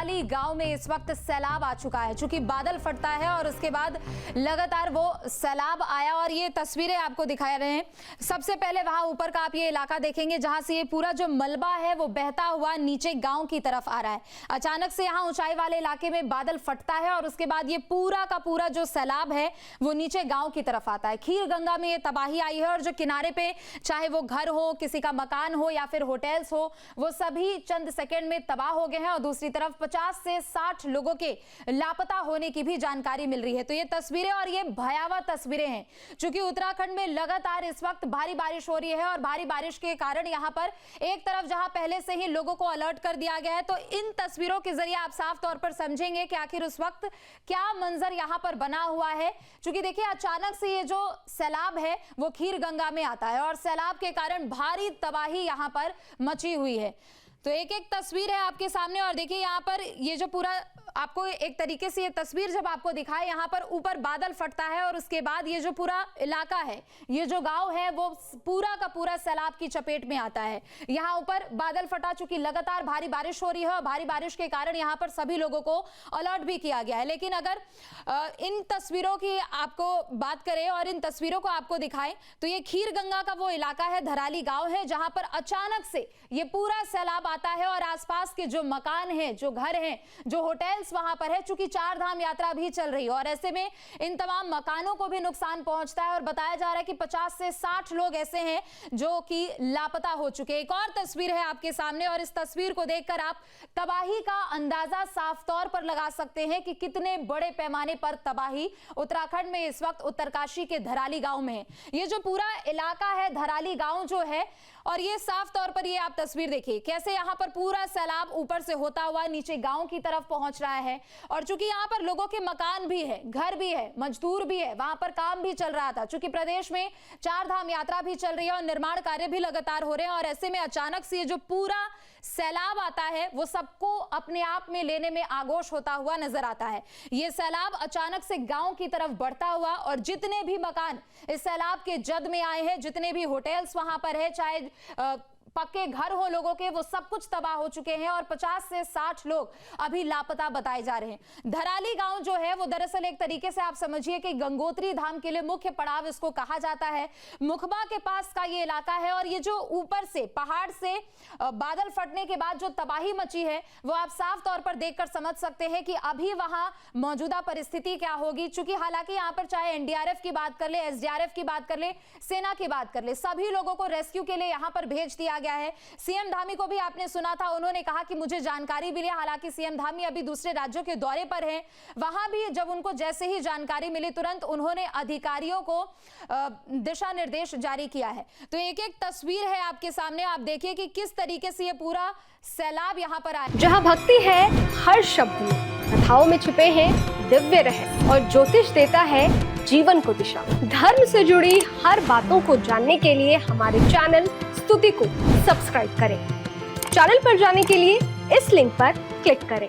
धराली गांव में इस वक्त सैलाब आ चुका है। चूंकि बादल फटता है और उसके बाद लगातार वो सैलाब आया और ये तस्वीरें आपको दिखा रहे हैं। सबसे पहले वहां ऊपर का आप ये इलाका देखेंगे जहां से ये पूरा जो मलबा है वो बहता हुआ नीचे गांव की तरफ आ रहा है। अचानक से यहाँ ऊंचाई वाले इलाके में बादल फटता है और उसके बाद ये पूरा का पूरा जो सैलाब है वो नीचे गांव की तरफ आता है। खीर गंगा में ये तबाही आई है और जो किनारे पे चाहे वो घर हो, किसी का मकान हो या फिर होटल्स हो, वो सभी चंद सेकंड में तबाह हो गए हैं और दूसरी तरफ 50 से 60 लोगों के लापता होने की भी जानकारी मिल रही है। तो ये तस्वीरें और ये भयावह तस्वीरें हैं। चूंकि उत्तराखंड में लगातार इस वक्त भारी बारिश हो रही है और भारी बारिश के कारण यहाँ पर एक तरफ जहां पहले से ही लोगों को अलर्ट कर दिया गया है, तो इन तस्वीरों के जरिए आप साफ तौर पर समझेंगे कि आखिर उस वक्त क्या मंजर यहाँ पर बना हुआ है। चूंकि देखिए अचानक से ये जो सैलाब है वो खीर गंगा में आता है और सैलाब के कारण भारी तबाही यहाँ पर मची हुई है। तो एक एक तस्वीर है आपके सामने और देखिए यहाँ पर ये जो पूरा आपको एक तरीके से ये तस्वीर जब आपको दिखाए, यहाँ पर ऊपर बादल फटता है और उसके बाद ये जो पूरा इलाका है, ये जो गांव है वो पूरा का पूरा सैलाब की चपेट में आता है। यहाँ ऊपर बादल फटा, चूंकि लगातार भारी बारिश हो रही है और भारी बारिश के कारण यहाँ पर सभी लोगों को अलर्ट भी किया गया है। लेकिन अगर इन तस्वीरों की आपको बात करें और इन तस्वीरों को आपको दिखाएं तो ये खीर गंगा का वो इलाका है, धराली गाँव है, जहां पर अचानक से ये पूरा सैलाब आता है और आसपास के जो मकान हैं, जो घर हैं, जो होटल वहां पर है, चूंकि 4 धाम यात्रा भी चल रही है और ऐसे में इन तमाम मकानों को भी नुकसान पहुंचता है और बताया जा रहा है कि 50 से 60 लोग ऐसे हैं जो कि लापता हो चुके हैं। एक और तस्वीर है आपके सामने और इस तस्वीर को देखकर आप तबाही का अंदाजा साफ तौर पर लगा सकते हैं कि कितने बड़े पैमाने पर तबाही उत्तराखंड में इस वक्त उत्तरकाशी के धराली गांव में है। ये जो पूरा इलाका है धराली गांव जो है, और ये साफ तौर पर ये आप तस्वीर देखिए कैसे यहाँ पर पूरा सैलाब ऊपर से होता हुआ नीचे गांव की तरफ पहुंच रहा है। और चूंकि यहाँ पर लोगों के मकान भी है, घर भी है, मजदूर भी है, वहां पर काम भी चल रहा था, चूंकि प्रदेश में 4 धाम यात्रा भी चल रही है और निर्माण कार्य भी लगातार हो रहे हैं और ऐसे में अचानक से ये जो पूरा सैलाब आता है वो सबको अपने आप में लेने में आगोश होता हुआ नजर आता है। ये सैलाब अचानक से गांव की तरफ बढ़ता हुआ और जितने भी मकान इस सैलाब के जद में आए हैं, जितने भी होटल्स वहां पर है, चाहे पक्के घर हो लोगों के, वो सब कुछ तबाह हो चुके हैं और 50 से 60 लोग अभी लापता बताए जा रहे हैं। धराली गांव जो है वो दरअसल एक तरीके से आप समझिए कि गंगोत्री धाम के लिए मुख्य पड़ाव इसको कहा जाता है। मुखबा के पास का ये इलाका है और ये जो ऊपर से पहाड़ से बादल फटने के बाद जो तबाही मची है वो आप साफ तौर पर देखकर समझ सकते हैं कि अभी वहां मौजूदा परिस्थिति क्या होगी। चूंकि हालांकि यहाँ पर चाहे एनडीआरएफ की बात कर ले, एसडीआरएफ की बात कर ले, सेना की बात कर ले, सभी लोगों को रेस्क्यू के लिए यहाँ पर भेज दिया गया है। सीएम धामी को भी आपने सुना था, उन्होंने कहा कि मुझे जानकारी मिली। हालांकि सीएम धामी अभी दूसरे राज्यों के दौरे पर हैं, वहां भी जब उनको जैसे ही जानकारी मिली तुरंत उन्होंने अधिकारियों को दिशा निर्देश जारी किया है। तो एक एक तस्वीर है आपके सामने, आप देखिए कि किस तरीके से ये पूरा सैलाब यहाँ पर आया। जहाँ भक्ति है हर शब्द में, कथाओं में छुपे हैं दिव्य रहस्य और ज्योतिष देता है जीवन को दिशा। धर्म से जुड़ी हर बातों को जानने के लिए हमारे चैनल स्तुति को सब्सक्राइब करें। चैनल पर जाने के लिए इस लिंक पर क्लिक करें।